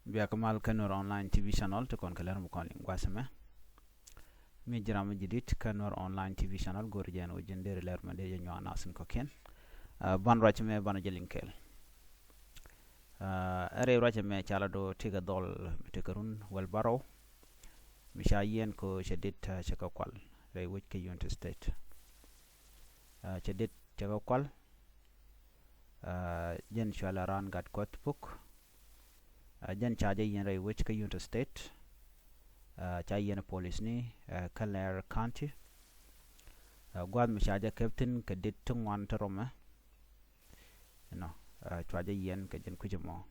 biya kamal kanor online TV channel to kon kalar mukon gwasame mi jirama jidit kanor online TV channel gorjen o jendere leer ma de nyo anasin ko ken ban rachme ban jelinkel are rachme chala do tiga dol mitekarun wal baro mishayen ko shedit chaka kwal re which ke unit state shedit chaka kwal jen chala ran gat kot book jen chaje yen re which ke unit state chayen police ni Leer county gwad mishaje captain ke dit tungwan taroma chaje yen ke jen kujemo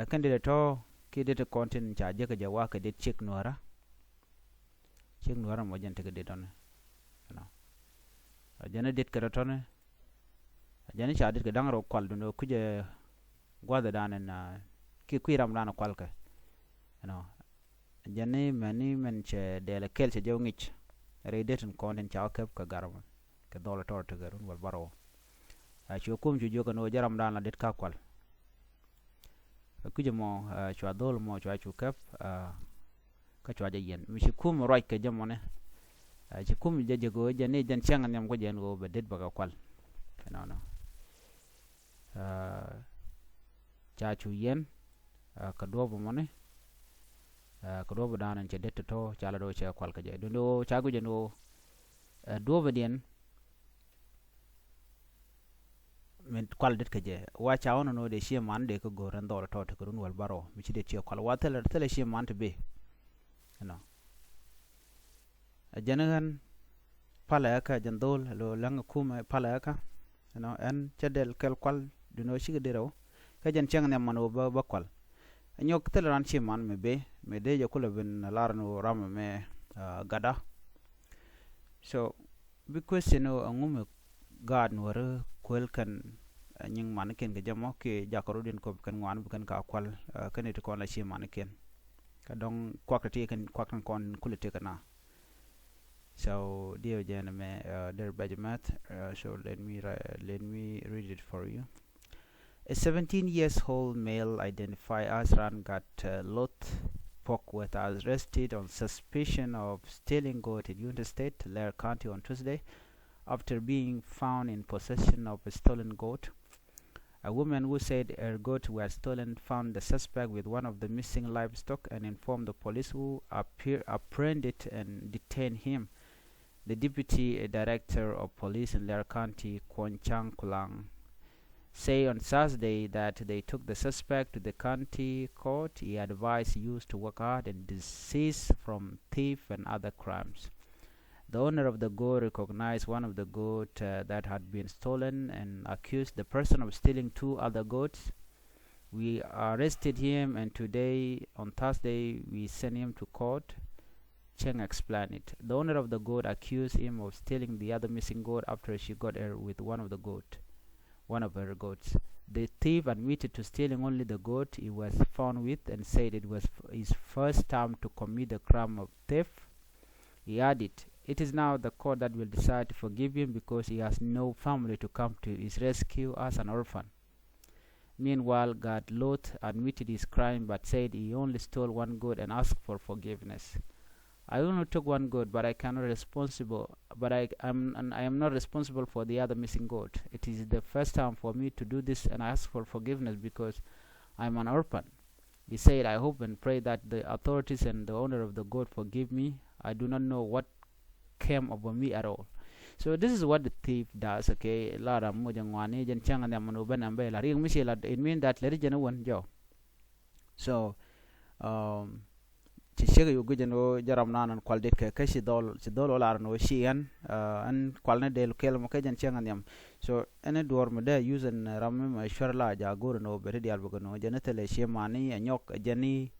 candidato ki dit content chaje ke jawa ke dit ciëk nuäärä mo jen te ke dit on jene dit ke ratone jene cha dit ke dangro kwal duno kuje gwada danen ki kwiram dana kwal ke jene mani men che dele kel che jewngich redetin content cha kep ka garam ke dole tor te garun wal baro chu kum ju joga no jaram dana dit ka kwal kuje mo chwa dol mo chwa chu kep ka chwa yen mi shi kum right ke jamone chi kum je go jene jen changan yam ko jen go be dit baga kwal no cha chu yen ka do bo mone ko do danan che det to chala do che kwal ka je do cha go je no do bedien men kwal det ka je wa cha ono no de shi man de ko go ran do to te ko wal baro mi chi de che kwal wa tele shi man te be janagan pala ka jandol lo lang kuma pala ka en chedel kel kwal du no shi de ro ka jan chang ne mano ba kwal nyok tel ran chi man me de je kula bin lar no ram me gada so because ngume god no re kwel kan nying man ken ke jamo ke jakoro din ko kan ngwan kan ka kwal kan it ko la chi man ken ka dong kwakati kan kwakkan kon kulite kana. So dear gentlemen, dear Benjamin, so let me read it for you. A 17-year-old male identified as Rangat Lot Pok was arrested on suspicion of stealing goat in United States, Leer County on Tuesday after being found in possession of a stolen goat. A woman who said her goat was stolen found the suspect with one of the missing livestock and informed the police, who apprehended and detained him. The deputy director of police in Leer County, Kwon Chang Kulang, say on Thursday that they took the suspect to the county court. He advised youth to work hard and desist from theft and other crimes. The owner of the goat recognized one of the goats that had been stolen and accused the person of stealing two other goats. We arrested him, and today, on Thursday, we sent him to court. Cheng explained it. The owner of the goat accused him of stealing the other missing goat after she got her with one of her goats. The thief admitted to stealing only the goat he was found with and said it was his first time to commit the crime of theft. He added, "It is now the court that will decide to forgive him because he has no family to come to his rescue as an orphan." Meanwhile, Gad Lot admitted his crime but said he only stole one goat and asked for forgiveness. "I only took one goat, but I am not responsible for the other missing goat. It is the first time for me to do this, and I ask for forgiveness because I am an orphan." He said, "I hope and pray that the authorities and the owner of the goat forgive me. I do not know what came over me at all." So this is what the thief does. Okay, Lara mojangwani jen changa ne manu banambe la ring misela. It means that let jana one jo. So chishega yu gujano jaram nanan kwaldet ke kashi dol olar no shian an kwalne del kel mo ke jen changa nyam. So ene dor mo de usen ramme ma shwarla ja gor no bere dial bogono janetele shemani anyok jani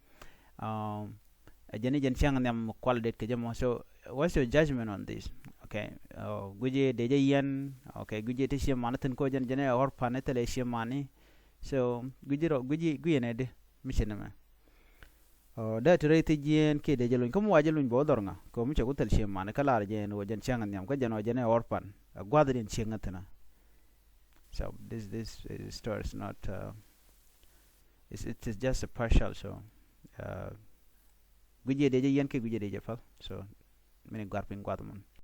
jen changa nyam kwaldet ke jamo. So what's your judgment on this? Okay, guje deje yen. Okay, guje te shemanaten ko jen jene or panetele shemani. So guyene de mishenema. Da tere ti jen ke de jelun komo wajelun bodor nga ko mu chagutel shemana kala jen wo jen changan nyam ko jen jene orpan gwadrin chengatena. So this story is not it is just a partial. So guje de yen ke guje de fal. So mini garpin gwadamon.